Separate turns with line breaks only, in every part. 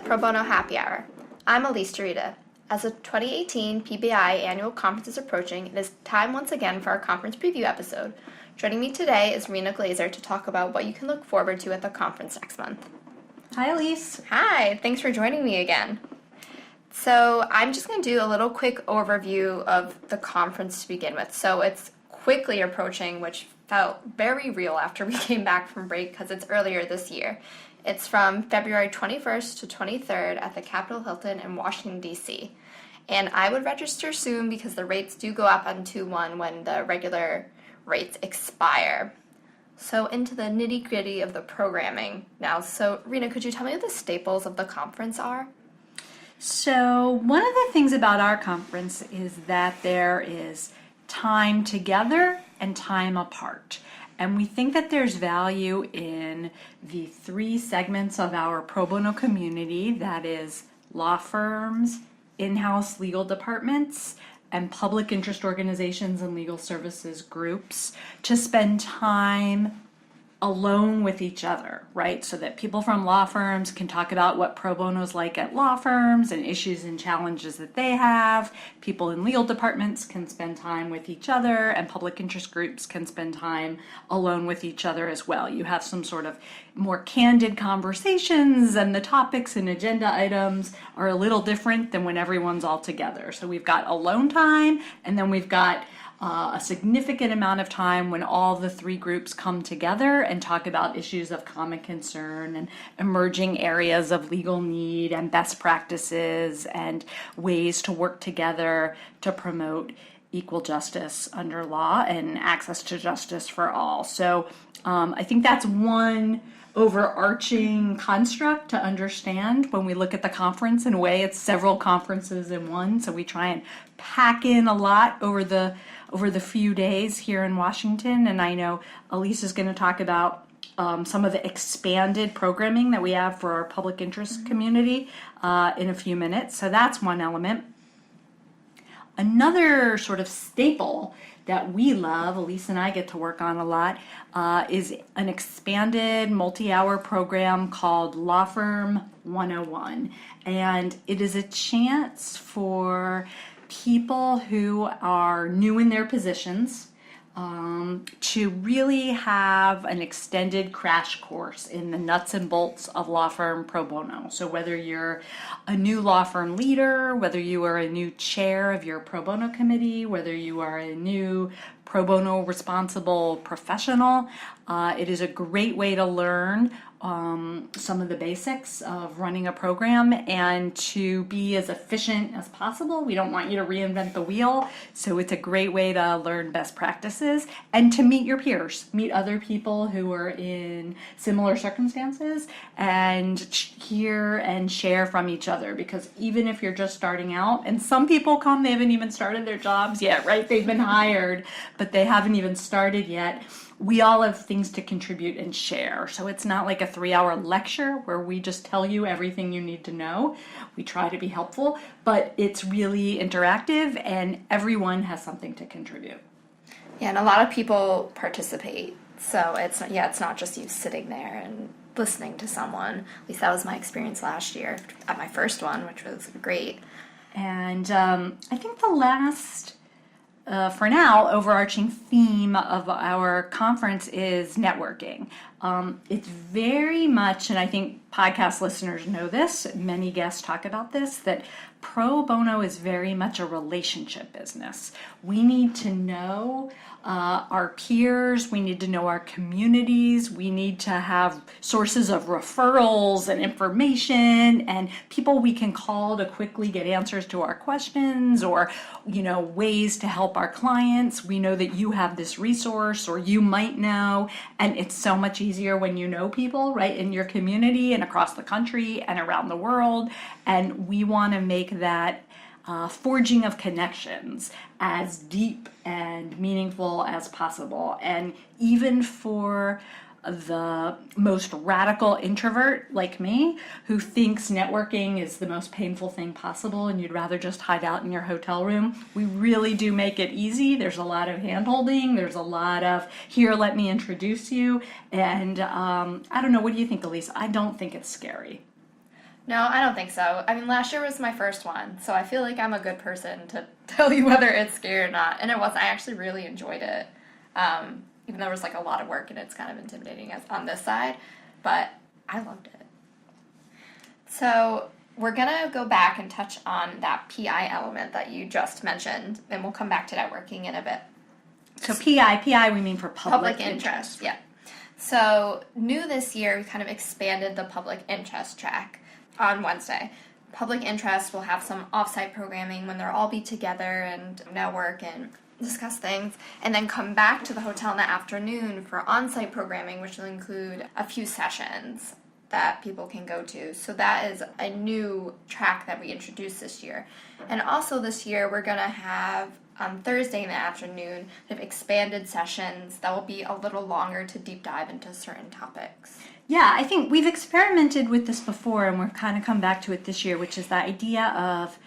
Pro Bono Happy Hour. I'm Elise Dorita. As the 2018 PBI Annual Conference is approaching, it is time once again for our conference preview episode. Joining me today is Rena Glazer to talk about what you can look forward to at the conference next month.
Hi, Elise.
Hi, thanks for joining me again. So I'm just going to do a little quick overview of the conference to begin with. So it's quickly approaching, which felt very real after we came back from break because it's earlier this year. It's from February 21st to 23rd at the Capitol Hilton in Washington, D.C. And I would register soon because the rates do go up on 2/1 when the regular rates expire. So into the nitty-gritty of the programming now. So Rena, could you tell me what the staples of the conference are?
So one of the things about our conference is that there is time together and time apart. And we think that there's value in the three segments of our pro bono community, that is law firms, in-house legal departments, and public interest organizations and legal services groups, to spend time alone with each other, right? So that people from law firms can talk about what pro bono is like at law firms and issues and challenges that they have. People in legal departments can spend time with each other, and public interest groups can spend time alone with each other as well. You have some sort of more candid conversations, and the topics and agenda items are a little different than when everyone's all together. So we've got alone time, and then we've got a significant amount of time when all the three groups come together and talk about issues of common concern and emerging areas of legal need and best practices and ways to work together to promote equal justice under law and access to justice for all. So I think that's one overarching construct to understand when we look at the conference. In a way, it's several conferences in one, so we try and pack in a lot over the few days here in Washington. And I know Elise is going to talk about some of the expanded programming that we have for our public interest community in a few minutes. So that's one element. Another sort of staple that we love, Elise and I get to work on a lot, is an expanded multi-hour program called Law Firm 101. And it is a chance for people who are new in their positions to really have an extended crash course in the nuts and bolts of Law Firm Pro Bono. So whether you're a new law firm leader, whether you are a new chair of your Pro Bono committee, whether you are a new Pro Bono responsible professional, it is a great way to learn some of the basics of running a program and to be as efficient as possible. We don't want you to reinvent the wheel, so it's a great way to learn best practices and to meet your peers, meet other people who are in similar circumstances and hear and share from each other. Because even if you're just starting out, and some people come, they haven't even started their jobs yet, right? They've been hired, but they haven't even started yet. We all have things to contribute and share. So it's not like a 3-hour lecture where we just tell you everything you need to know. We try to be helpful, but it's really interactive and everyone has something to contribute.
Yeah, and a lot of people participate. So it's not just you sitting there and listening to someone. At least that was my experience last year at my first one, which was great.
And I think the last for now, overarching theme of our conference is networking. It's very much, and I think podcast listeners know this, many guests talk about this, that pro bono is very much a relationship business. We need to know our peers, we need to know our communities, we need to have sources of referrals and information and people we can call to quickly get answers to our questions or, ways to help our clients. We know that you have this resource or you might know, and it's so much easier when you know people, right, in your community and across the country and around the world, and we want to make that forging of connections as deep and meaningful as possible. And even for the most radical introvert like me who thinks networking is the most painful thing possible and you'd rather just hide out in your hotel room, we really do make it easy. There's a lot of hand-holding, there's a lot of here, let me introduce you, and I don't know, what do you think, Elise? I don't think it's scary.
No, I don't think so. I mean, last year was my first one, so I feel like I'm a good person to tell you whether it's scary or not. And it was. I actually really enjoyed it, even though it was like a lot of work and it's kind of intimidating as on this side, but I loved it. So we're gonna go back and touch on that PI element that you just mentioned, and we'll come back to networking in a bit.
So PI we mean for public interest.
Yeah. So new this year, we kind of expanded the public interest track on Wednesday. Public interest will have some offsite programming when they'll all be together and network and discuss things, and then come back to the hotel in the afternoon for on-site programming, which will include a few sessions that people can go to. So that is a new track that we introduced this year. And also this year, we're going to have on Thursday in the afternoon, we have expanded sessions that will be a little longer to deep dive into certain topics.
Yeah, I think we've experimented with this before, and we've kind of come back to it this year, which is the idea of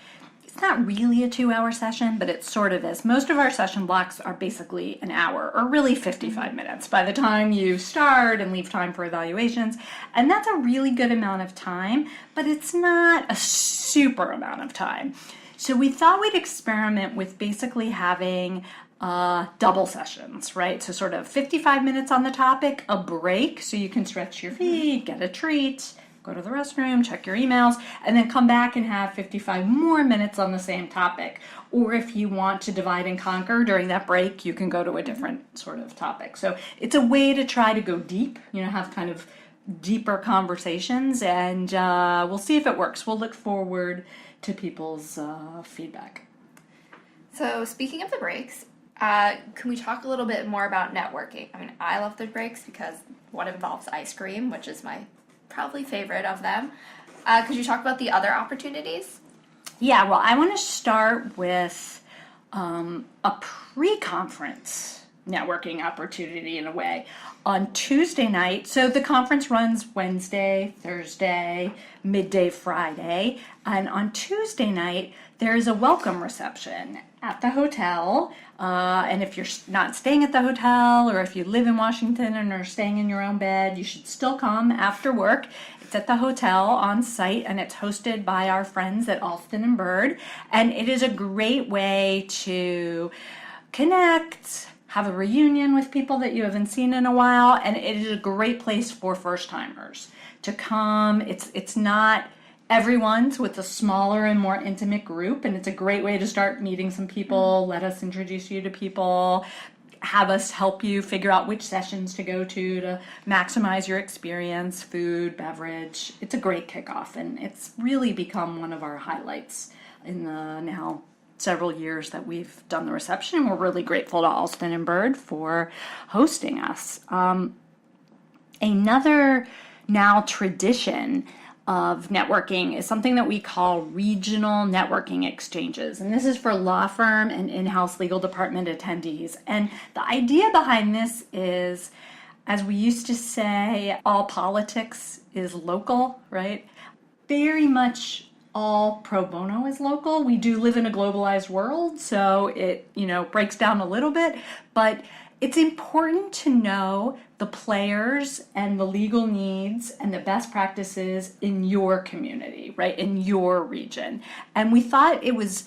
it's not really a 2-hour session, but it sort of is. Most of our session blocks are basically an hour, or really 55 minutes by the time you start and leave time for evaluations. And that's a really good amount of time, but it's not a super amount of time. So we thought we'd experiment with basically having double sessions, right? So sort of 55 minutes on the topic, a break so you can stretch your feet, get a treat, go to the restroom, check your emails, and then come back and have 55 more minutes on the same topic. Or if you want to divide and conquer during that break, you can go to a different sort of topic. So it's a way to try to go deep, have kind of deeper conversations, and we'll see if it works. We'll look forward to people's feedback.
So speaking of the breaks, can we talk a little bit more about networking? I mean, I love the breaks because one involves ice cream, which is my probably favorite of them. Could you talk about the other opportunities?
Yeah, well, I want to start with a pre-conference networking opportunity in a way. On Tuesday night, so the conference runs Wednesday, Thursday, midday Friday, and on Tuesday night, there's a welcome reception at the hotel. And if you're not staying at the hotel, or if you live in Washington and are staying in your own bed, you should still come after work. It's at the hotel on site, and it's hosted by our friends at Alston & Bird. And it is a great way to connect, have a reunion with people that you haven't seen in a while, and it is a great place for first-timers to come. It's not everyone's, with a smaller and more intimate group, and it's a great way to start meeting some people. Let us introduce you to people, have us help you figure out which sessions to go to maximize your experience, food, beverage. It's a great kickoff, and it's really become one of our highlights in the now several years that we've done the reception, and we're really grateful to Alston & Bird for hosting us. Another now tradition of networking is something that we call regional networking exchanges. And this is for law firm and in-house legal department attendees. And the idea behind this is, as we used to say, all politics is local, right? Very much all pro bono is local. We do live in a globalized world, so it, breaks down a little bit, but it's important to know the players and the legal needs and the best practices in your community, right, in your region. And we thought it was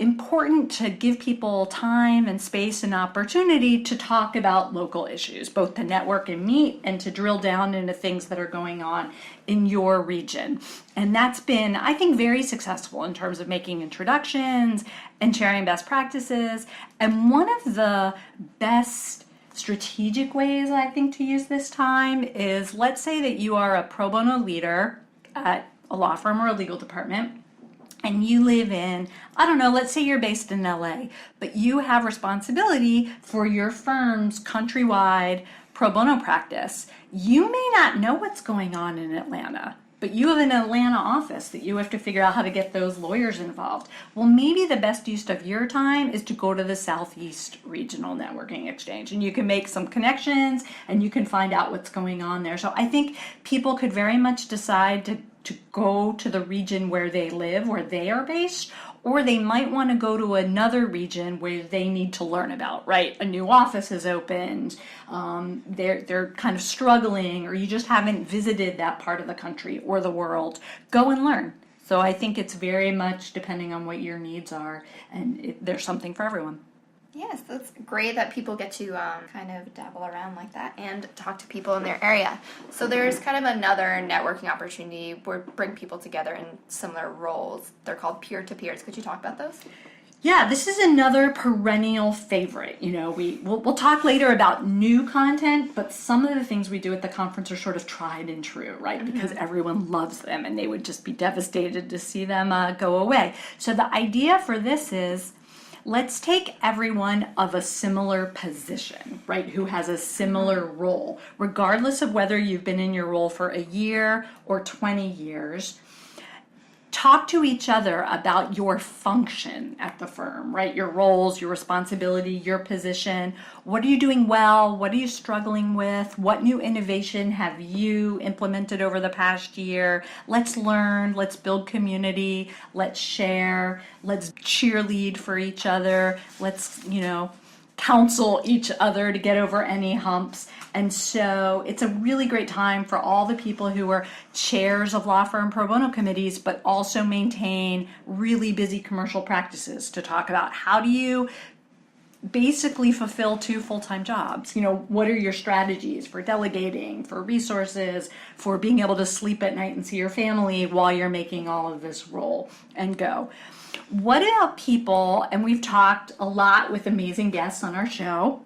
important to give people time and space and opportunity to talk about local issues, both to network and meet and to drill down into things that are going on in your region. And that's been, I think, very successful in terms of making introductions and sharing best practices. And one of the best strategic ways, I think, to use this time is, let's say that you are a pro bono leader at a law firm or a legal department, and you live in, I don't know, let's say you're based in LA, but you have responsibility for your firm's countrywide pro bono practice. You may not know what's going on in Atlanta, but you have an Atlanta office that you have to figure out how to get those lawyers involved. Well, maybe the best use of your time is to go to the Southeast Regional Networking Exchange, and you can make some connections and you can find out what's going on there. So I think people could very much decide to to go to the region where they live, where they are based, or they might want to go to another region where they need to learn about, right? A new office has opened, they're kind of struggling, or you just haven't visited that part of the country or the world. Go and learn. So I think it's very much depending on what your needs are, and there's something for everyone.
Yes, that's great that people get to kind of dabble around like that and talk to people in their area. So there's kind of another networking opportunity where bring people together in similar roles. They're called peer-to-peers. Could you talk about those?
Yeah, this is another perennial favorite. You know, we'll talk later about new content, but some of the things we do at the conference are sort of tried and true, right? Mm-hmm. Because everyone loves them, and they would just be devastated to see them go away. So the idea for this is, let's take everyone of a similar position, right, who has a similar role, regardless of whether you've been in your role for a year or 20 years. Talk to each other about your function at the firm, right? Your roles, your responsibility, your position. What are you doing well? What are you struggling with? What new innovation have you implemented over the past year? Let's learn, let's build community, let's share, let's cheerlead for each other, let's, counsel each other to get over any humps. And so it's a really great time for all the people who are chairs of law firm pro bono committees, but also maintain really busy commercial practices, to talk about how do you basically fulfill 2 full-time jobs. What are your strategies for delegating, for resources, for being able to sleep at night and see your family while you're making all of this roll and go. What about people, and we've talked a lot with amazing guests on our show,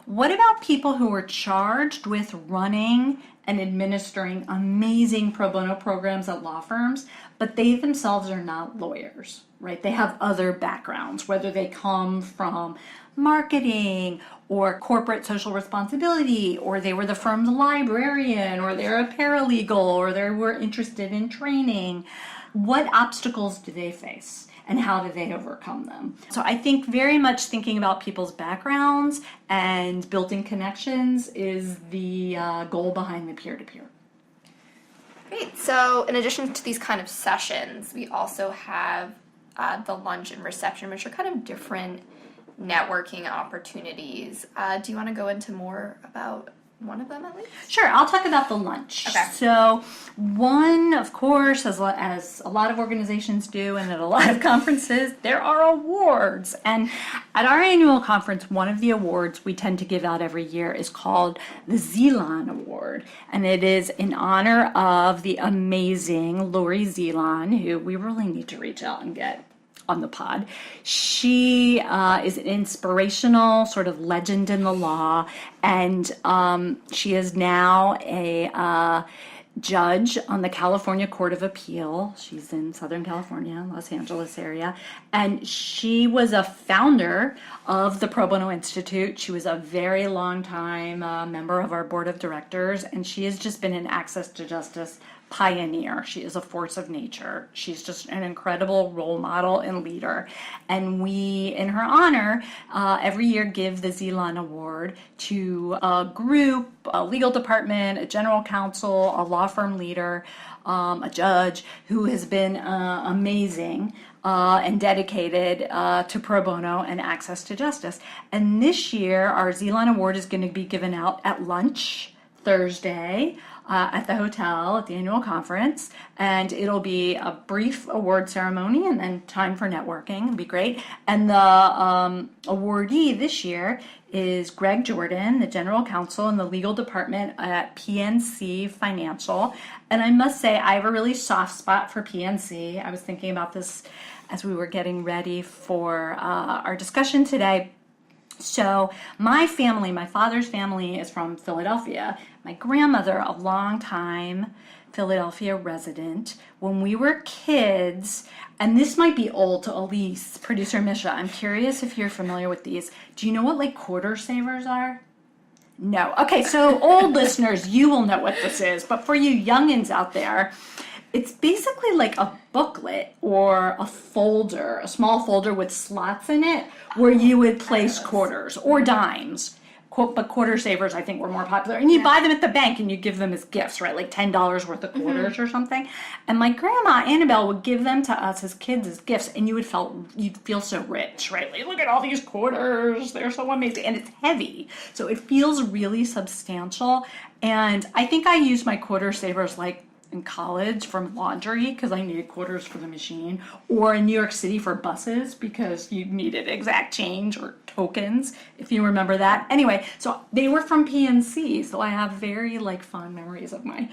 what about people who are charged with running and administering amazing pro bono programs at law firms, but they themselves are not lawyers, right? They have other backgrounds, whether they come from marketing or corporate social responsibility, or they were the firm's librarian, or they're a paralegal, or they were interested in training. What obstacles do they face, and how do they overcome them? So I think very much thinking about people's backgrounds and building connections is the goal behind the peer-to-peer.
Great. So in addition to these kind of sessions, we also have the lunch and reception, which are kind of different networking opportunities. Do you want to go into more about one of them at least?
Sure, I'll talk about the lunch.
Okay.
So one, of course, as a lot of organizations do and at a lot of conferences, there are awards. And at our annual conference, one of the awards we tend to give out every year is called the Zeelan Award. And it is in honor of the amazing Lori Zeelan, who we really need to reach out and get on the pod. She is an inspirational sort of legend in the law, and she is now a judge on the California Court of Appeal. She's in Southern California, Los Angeles area, and she was a founder of the Pro Bono Institute. She was a very long time member of our board of directors, and she has just been an access to justice pioneer. She is a force of nature. She's just an incredible role model and leader. And we, in her honor, every year give the Zeelan Award to a group, a legal department, a general counsel, a law firm leader, a judge who has been amazing and dedicated to pro bono and access to justice. And this year, our Zeelan Award is going to be given out at lunch Thursday at the hotel at the annual conference, and it'll be a brief award ceremony and then time for networking. It'll be great. And the awardee this year is Greg Jordan, the general counsel in the legal department at PNC Financial. And I must say, I have a really soft spot for PNC. I was thinking about this as we were getting ready for our discussion today. So my family, my father's family, is from Philadelphia. My grandmother, a long time Philadelphia resident. When we were kids, and this might be old to Elise, producer Misha, I'm curious if you're familiar with these. Do you know what quarter savers are? No. Okay, so old listeners, you will know what this is. But for you youngins out there, it's basically like a booklet or a folder, a small folder with slots in it where you would place quarters or dimes. but quarter savers, I think, were more popular. And you buy them at the bank and you give them as gifts, right? Like $10 worth of quarters or something. And my grandma, Annabelle, would give them to us as kids as gifts. And you'd feel so rich, right? Like, look at all these quarters. They're so amazing. And it's heavy. So it feels really substantial. And I think I used my quarter savers like in college from laundry because I needed quarters for the machine, or in New York City for buses because you needed exact change or tokens, if you remember that. Anyway, so they were from PNC, so I have very fond memories of my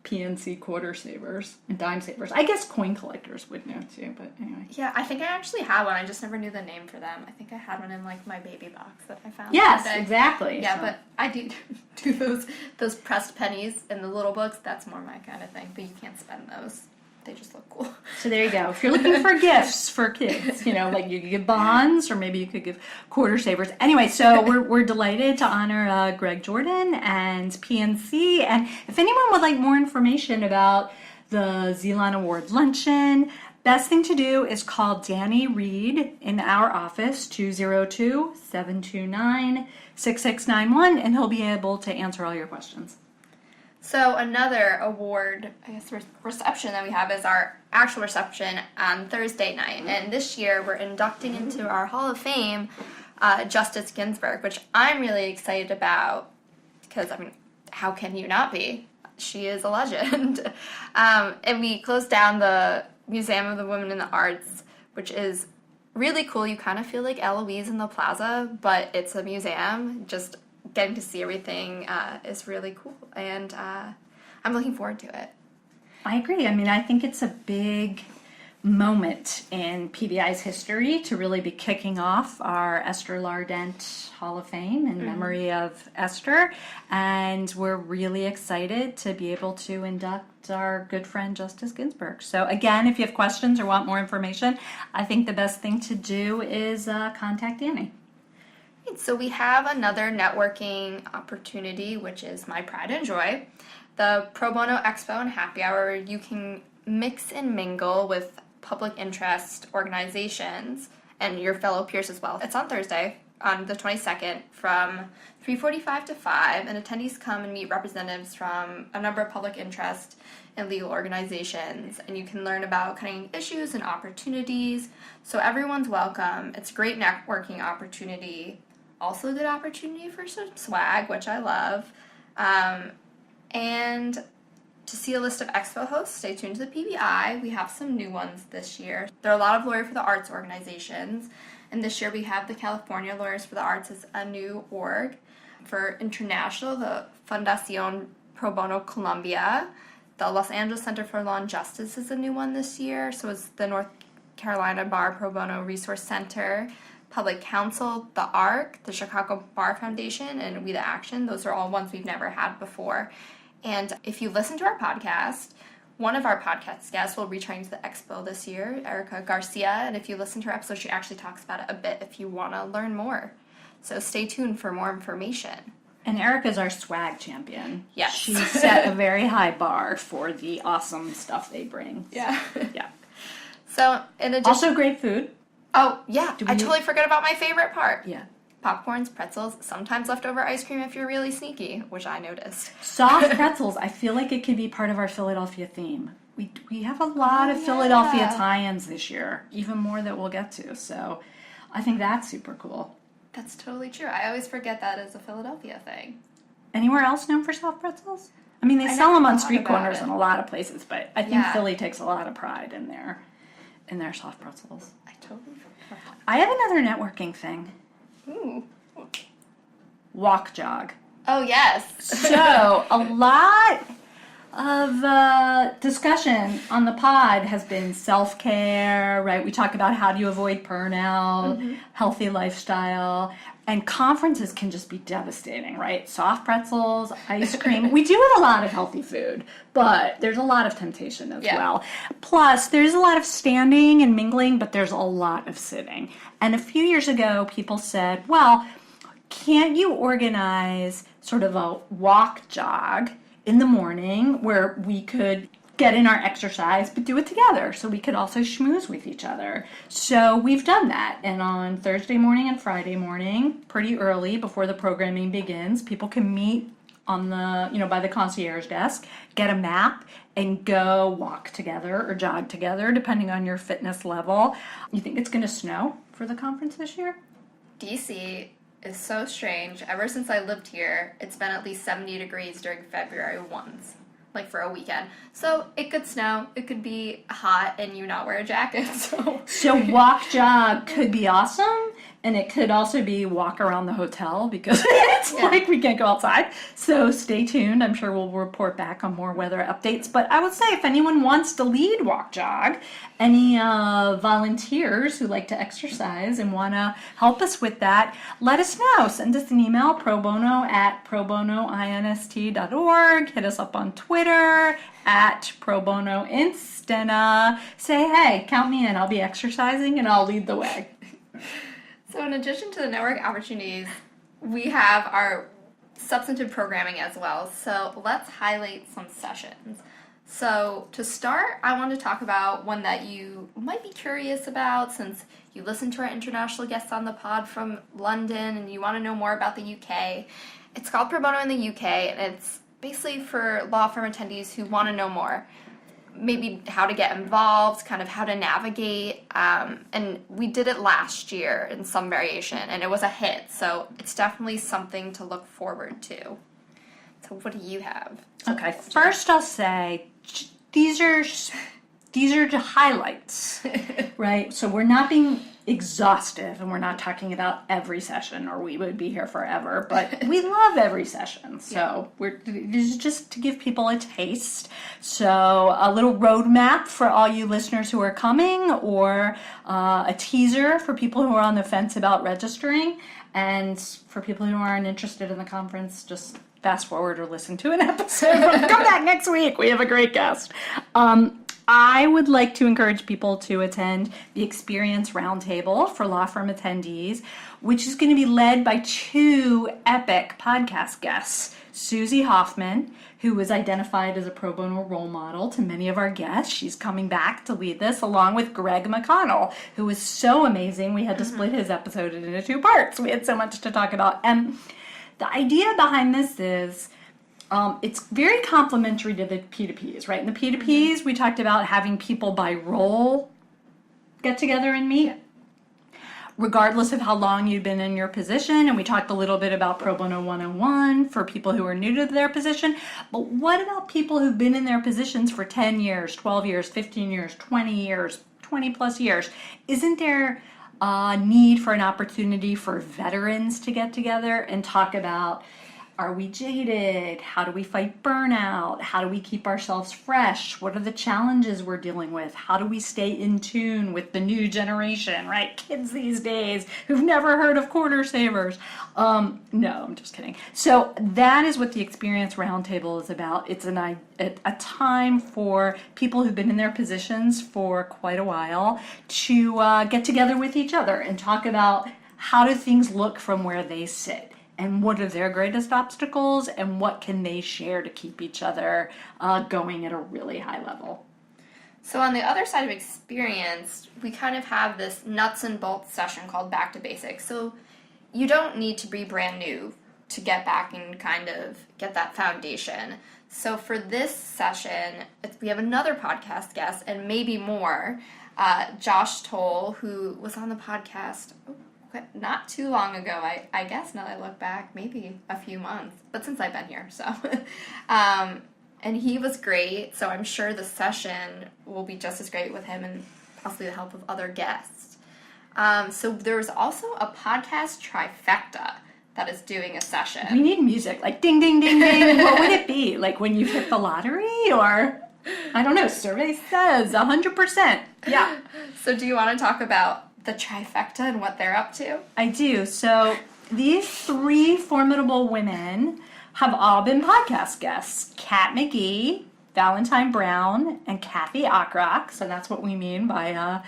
PNC quarter savers and dime savers. I guess coin collectors would know too, but anyway.
Yeah, I think I actually had one. I just never knew the name for them. I think I had one in my baby box that I found.
Yes, exactly.
Yeah, so. But I do those pressed pennies in the little books. That's more my kind of thing. But you can't spend those. They just look cool.
So there you go. If you're looking for gifts for kids, you could give bonds, or maybe you could give quarter savers. Anyway, so we're delighted to honor Greg Jordan and PNC. And if anyone would like more information about the Zeeland Award Luncheon, best thing to do is call Danny Reed in our office, 202-729-6691, and he'll be able to answer all your questions.
So another award, I guess, reception that we have is our actual reception on Thursday night. And this year we're inducting into our Hall of Fame Justice Ginsburg, which I'm really excited about because, how can you not be? She is a legend. And we closed down the Museum of the Women in the Arts, which is really cool. You kind of feel like Eloise in the Plaza, but it's a museum. Just getting to see everything is really cool, and I'm looking forward to it.
I agree. I think it's a big moment in PBI's history to really be kicking off our Esther Lardent Hall of Fame in memory of Esther, and we're really excited to be able to induct our good friend Justice Ginsburg. So again, if you have questions or want more information, I think the best thing to do is contact Danny.
So we have another networking opportunity, which is my pride and joy, the Pro Bono Expo and Happy Hour, where you can mix and mingle with public interest organizations and your fellow peers as well. It's on Thursday, on the 22nd, from 3:45 to 5, and attendees come and meet representatives from a number of public interest and legal organizations, and you can learn about cutting issues and opportunities. So everyone's welcome. It's a great networking opportunity. Also a good opportunity for some swag, which I love. And to see a list of expo hosts, stay tuned to the PBI. We have some new ones this year. There are a lot of Lawyer for the Arts organizations, and this year we have the California Lawyers for the Arts as a new org. For international, the Fundación Pro Bono Colombia. The Los Angeles Center for Law and Justice is a new one this year. So is the North Carolina Bar Pro Bono Resource Center. Public Counsel, the ARC, the Chicago Bar Foundation, and We the Action. Those are all ones we've never had before. And if you listen to our podcast, one of our podcast guests will be returning to the expo this year, Erica Garcia. And if you listen to her episode, she actually talks about it a bit if you want to learn more. So stay tuned for more information.
And Erica's our swag champion.
Yes.
She set a very high bar for the awesome stuff they bring.
Yeah.
Yeah.
So in addition...
Also great food.
Oh, yeah. I totally forgot about my favorite part.
Yeah.
Popcorns, pretzels, sometimes leftover ice cream if you're really sneaky, which I noticed.
Soft pretzels. I feel like it could be part of our Philadelphia theme. We have a lot of Philadelphia tie-ins this year, even more that we'll get to. So I think that's super cool.
That's totally true. I always forget that as a Philadelphia thing.
Anywhere else known for soft pretzels? They sell them on street corners in a lot of places, but I think Philly takes a lot of pride in their soft pretzels.
I totally forgot.
I have another networking thing.
Ooh.
Walk jog.
Oh, yes.
So, a lot of discussion on the pod has been self-care, right? We talk about how do you avoid burnout, healthy lifestyle, and conferences can just be devastating, right? Soft pretzels, ice cream. We do have a lot of healthy food, but there's a lot of temptation as well. Plus, there's a lot of standing and mingling, but there's a lot of sitting. And a few years ago, people said, well, can't you organize sort of a walk jog in the morning where we could get in our exercise, but do it together so we could also schmooze with each other. So we've done that. And on Thursday morning and Friday morning, pretty early before the programming begins, people can meet on the, by the concierge desk, get a map, and go walk together or jog together, depending on your fitness level. You think it's going to snow for the conference this year?
DC is so strange. Ever since I lived here, it's been at least 70 degrees during February once, like for a weekend. So it could snow, it could be hot, and you not wear a jacket.
So walk, jog could be awesome, and it could also be walk around the hotel because it's like we can't go outside. So stay tuned. I'm sure we'll report back on more weather updates. But I would say if anyone wants to lead walk, jog, any volunteers who like to exercise and want to help us with that, let us know. Send us an email, probono@probonoinst.org. Hit us up on Twitter @probonoinst, and say, hey, count me in. I'll be exercising and I'll lead the way.
So in addition to the network opportunities, we have our substantive programming as well. So let's highlight some sessions. So to start, I want to talk about one that you might be curious about since you listened to our international guests on the pod from London and you want to know more about the UK. It's called Pro Bono in the UK, and it's basically for law firm attendees who want to know more. Maybe how to get involved, kind of how to navigate, and we did it last year in some variation, and it was a hit, so it's definitely something to look forward to. So what do you have?
Okay, first I'll say these are the highlights, right? So we're not being exhaustive, and we're not talking about every session, or we would be here forever, but we love every session. So this is just to give people a taste. So a little roadmap for all you listeners who are coming, or a teaser for people who are on the fence about registering, and for people who aren't interested in the conference, just fast forward or listen to an episode. Come back next week. We have a great guest. I would like to encourage people to attend the Experience Roundtable for law firm attendees, which is going to be led by two epic podcast guests. Susie Hoffman, who was identified as a pro bono role model to many of our guests. She's coming back to lead this, along with Greg McConnell, who was so amazing we had to split his episode into 2 parts. We had so much to talk about. And the idea behind this is it's very complementary to the P2Ps, right? In the P2Ps, we talked about having people by role get together and meet, regardless of how long you've been in your position. And we talked a little bit about Pro Bono 101 for people who are new to their position. But what about people who've been in their positions for 10 years, 12 years, 15 years, 20 years, 20 plus years? Isn't there a need for an opportunity for veterans to get together and talk about, are we jaded? How do we fight burnout? How do we keep ourselves fresh? What are the challenges we're dealing with? How do we stay in tune with the new generation, right? Kids these days who've never heard of quarter savers. No, I'm just kidding. So that is what the Experience Roundtable is about. It's a time for people who've been in their positions for quite a while to get together with each other and talk about how do things look from where they sit. And what are their greatest obstacles, and what can they share to keep each other going at a really high level?
So on the other side of experience, we kind of have this nuts and bolts session called Back to Basics. So you don't need to be brand new to get back and kind of get that foundation. So for this session, we have another podcast guest and maybe more, Josh Toll, who was on the podcast not too long ago, I guess, now that I look back, maybe a few months, but since I've been here, so. And he was great, so I'm sure the session will be just as great with him and possibly the help of other guests. So there's also a podcast trifecta that is doing a session.
We need music, like ding, ding, ding, ding. What would it be? Like when you hit the lottery, or, I don't know, survey says 100%. Yeah.
So do you want to talk about the trifecta and what they're up to?
I do. So these 3 formidable women have all been podcast guests. Kat McGee, Valentine Brown, and Kathy Ockrock, so that's what we mean by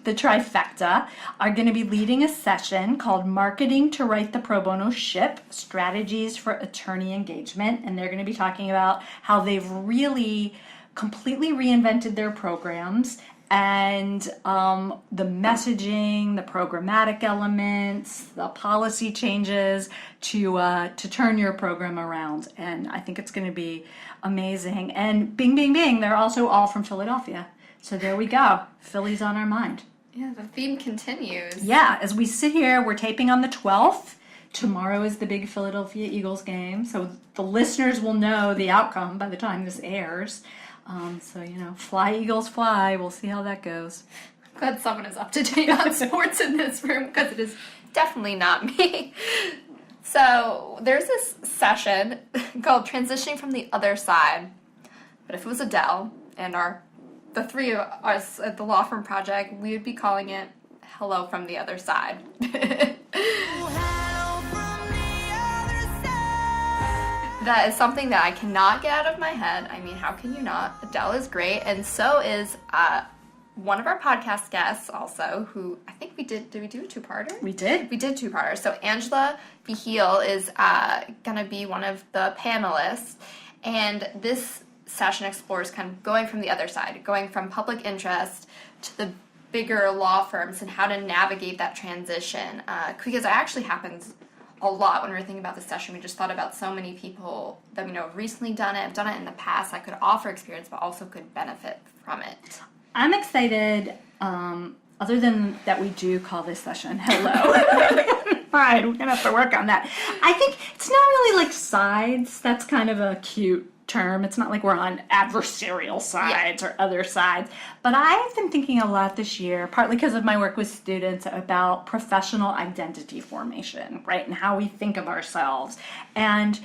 the trifecta, are going to be leading a session called Marketing to Right the Pro Bono Ship, Strategies for Attorney Engagement, and they're going to be talking about how they've really completely reinvented their programs, and the messaging, the programmatic elements, the policy changes to turn your program around. And I think it's going to be amazing. And bing, bing, bing, they're also all from Philadelphia. So there we go. Philly's on our mind.
Yeah, the theme continues.
Yeah, as we sit here, we're taping on the 12th. Tomorrow is the big Philadelphia Eagles game. So the listeners will know the outcome by the time this airs. So, fly Eagles fly. We'll see how that goes.
I'm glad someone is up to date on sports in this room, because it is definitely not me. So there's this session called Transitioning from the Other Side. But if it was Adele and the three of us at the Law Firm Project, we would be calling it Hello from the Other Side. That is something that I cannot get out of my head. I mean, how can you not? Adele is great, and so is one of our podcast guests also, who I think we did we do a two-parter?
We did.
We did two-parters. So Angela Beheel is going to be one of the panelists, and this session explores kind of going from the other side, going from public interest to the bigger law firms and how to navigate that transition, because it actually happens a lot when we were thinking about this session. We just thought about so many people that we know have recently done it, have done it in the past, that could offer experience but also could benefit from it.
I'm excited, other than that we do call this session Hello. Fine, we're going to have to work on that. I think it's not really like sides. That's kind of a cute term. It's not like we're on adversarial sides or other sides. But I've been thinking a lot this year, partly because of my work with students, about professional identity formation, right? And how we think of ourselves. And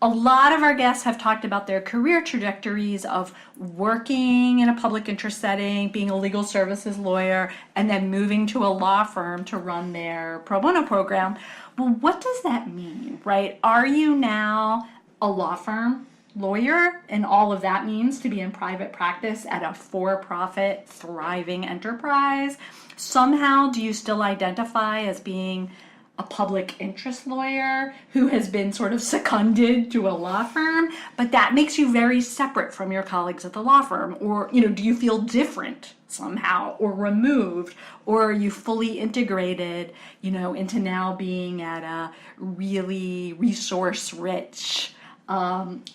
a lot of our guests have talked about their career trajectories of working in a public interest setting, being a legal services lawyer, and then moving to a law firm to run their pro bono program. Well, what does that mean, right? Are you now a law firm lawyer, and all of that means to be in private practice at a for-profit, thriving enterprise? Somehow, do you still identify as being a public interest lawyer who has been sort of seconded to a law firm, but that makes you very separate from your colleagues at the law firm? Or, do you feel different somehow, or removed, or are you fully integrated, into now being at a really resource-rich,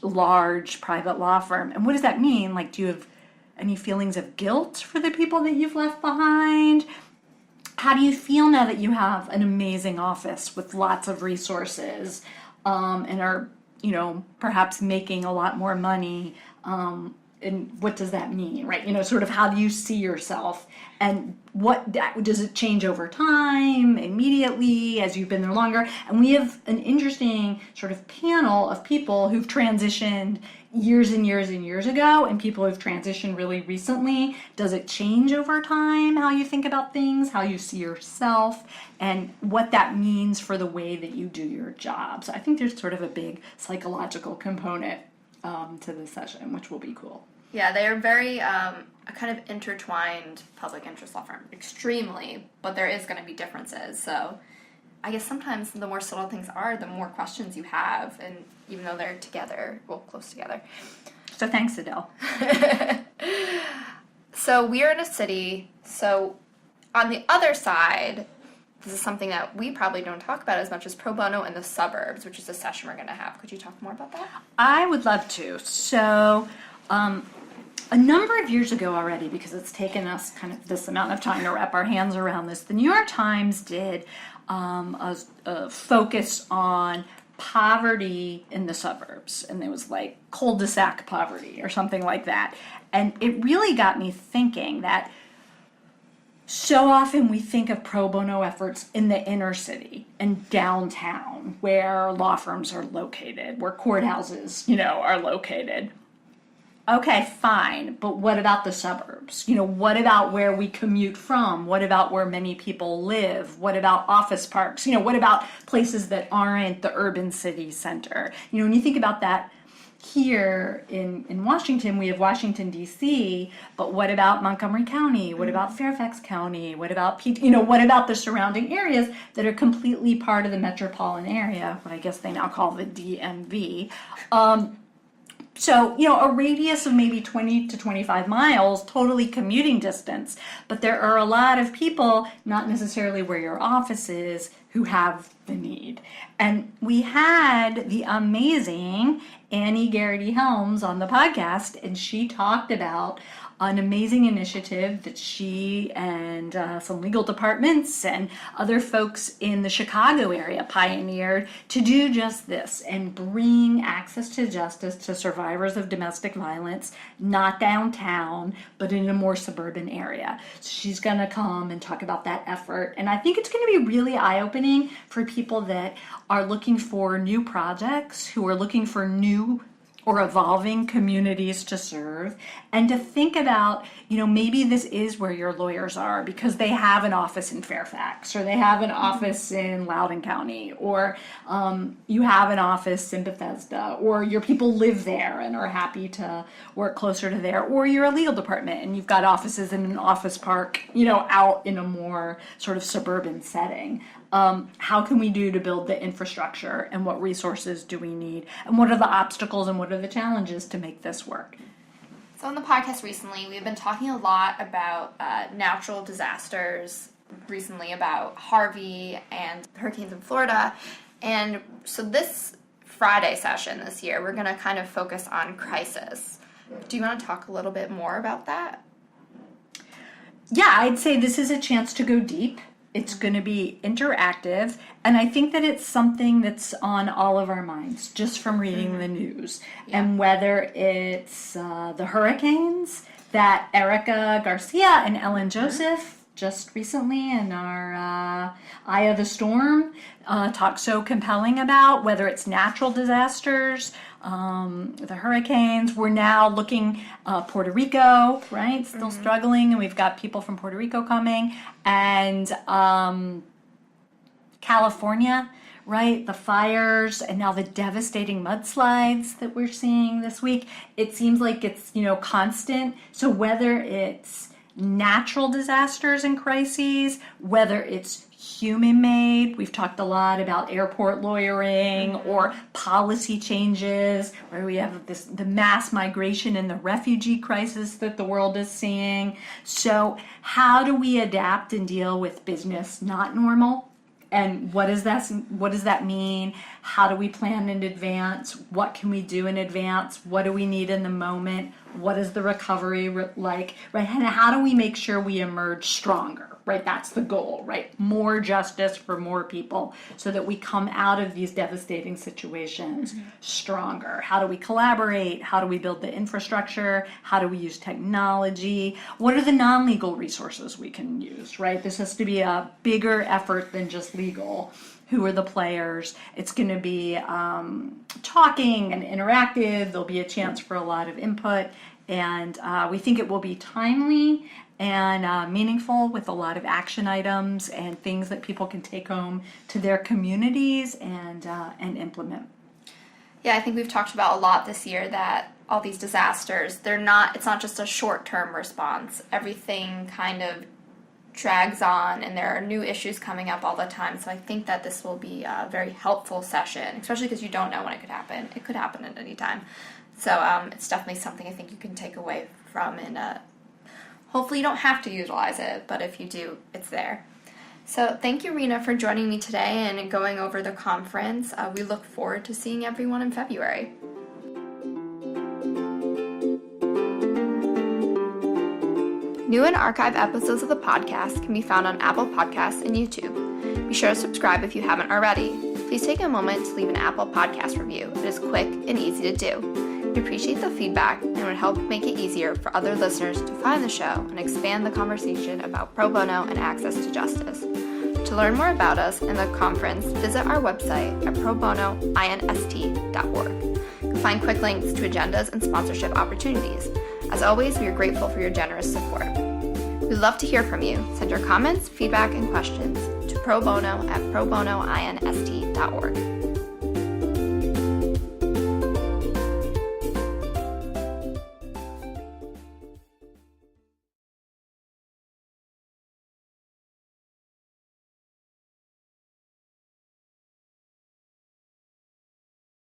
large private law firm? And what does that mean? Like, do you have any feelings of guilt for the people that you've left behind? How do you feel now that you have an amazing office with lots of resources, and are, perhaps making a lot more money? And what does that mean, right? Sort of how do you see yourself, and what does it change over time, immediately, as you've been there longer? And we have an interesting sort of panel of people who've transitioned years and years and years ago, and people who've transitioned really recently. Does it change over time, how you think about things, how you see yourself, and what that means for the way that you do your job? So I think there's sort of a big psychological component to this session, which will be cool.
Yeah, they are very a kind of intertwined public interest law firm, extremely, but there is going to be differences. So I guess sometimes the more subtle things are, the more questions you have, and even though they're together, well, close together.
So thanks, Adele.
So we're in a city, so on the other side, this is something that we probably don't talk about as much as pro bono in the suburbs, which is a session we're going to have. Could you talk more about that?
I would love to. So a number of years ago already, because it's taken us kind of this amount of time to wrap our hands around this, the New York Times did a focus on poverty in the suburbs, and it was like cul-de-sac poverty or something like that. And it really got me thinking that so often we think of pro bono efforts in the inner city and downtown, where law firms are located, where courthouses, are located. Okay, fine, but what about the suburbs? What about where we commute from? What about where many people live? What about office parks? What about places that aren't the urban city center? When you think about that, here in Washington, we have Washington, D.C., but what about Montgomery County? What about Fairfax County? What about, what about the surrounding areas that are completely part of the metropolitan area, what I guess they now call the DMV? So, a radius of maybe 20 to 25 miles, totally commuting distance. But there are a lot of people, not necessarily where your office is, who have the need. And we had the amazing Annie Garrity Helms on the podcast, and she talked about an amazing initiative that she and some legal departments and other folks in the Chicago area pioneered to do just this and bring access to justice to survivors of domestic violence, not downtown, but in a more suburban area. So she's going to come and talk about that effort. And I think it's going to be really eye-opening for people that are looking for new projects, who are looking for new or evolving communities to serve, and to think about, maybe this is where your lawyers are because they have an office in Fairfax, or they have an office in Loudoun County, or you have an office in Bethesda, or your people live there and are happy to work closer to there, or you're a legal department and you've got offices in an office park, out in a more sort of suburban setting. How can we do to build the infrastructure, and what resources do we need, and what are the obstacles and what are the challenges to make this work?
So on the podcast recently, we've been talking a lot about natural disasters, recently about Harvey and hurricanes in Florida. And so this Friday session this year, we're going to kind of focus on crisis. Do you want to talk a little bit more about that?
Yeah, I'd say this is a chance to go deep. It's going to be interactive, and I think that it's something that's on all of our minds just from reading the news. Yeah. And whether it's the hurricanes that Erica Garcia and Ellen Joseph just recently in our Eye of the Storm talked so compelling about, whether it's natural disasters, the hurricanes. We're now looking Puerto Rico, right? Still struggling, and we've got people from Puerto Rico coming, and California, right? The fires, and now the devastating mudslides that we're seeing this week. It seems like it's, constant. So whether it's natural disasters and crises, whether it's human-made, we've talked a lot about airport lawyering, or policy changes, where we have the mass migration and the refugee crisis that the world is seeing. So how do we adapt and deal with business not normal? And what does that mean? How do we plan in advance? What can we do in advance? What do we need in the moment? What is the recovery like? Right? And how do we make sure we emerge stronger? Right? That's the goal, right? More justice for more people so that we come out of these devastating situations stronger. How do we collaborate? How do we build the infrastructure? How do we use technology? What are the non-legal resources we can use, right? This has to be a bigger effort than just legal. Who are the players? It's going to be talking and interactive. There'll be a chance for a lot of input. And we think it will be timely and meaningful, with a lot of action items and things that people can take home to their communities and implement.
Yeah, I think we've talked about a lot this year that all these disasters, it's not just a short-term response. Everything kind of drags on, and there are new issues coming up all the time. So I think that this will be a very helpful session, especially because you don't know when it could happen. It could happen at any time. So it's definitely something I think you can take away from, and hopefully you don't have to utilize it, but if you do, it's there. So thank you, Rena, for joining me today and going over the conference. We look forward to seeing everyone in February. New and archive episodes of the podcast can be found on Apple Podcasts and YouTube. Be sure to subscribe if you haven't already. Please take a moment to leave an Apple Podcast review. It is quick and easy to do. We appreciate the feedback and would help make it easier for other listeners to find the show and expand the conversation about pro bono and access to justice. To learn more about us and the conference, visit our website at probonoinst.org. You'll find quick links to agendas and sponsorship opportunities. As always, we are grateful for your generous support. We'd love to hear from you. Send your comments, feedback, and questions to probono@probonoinst.org.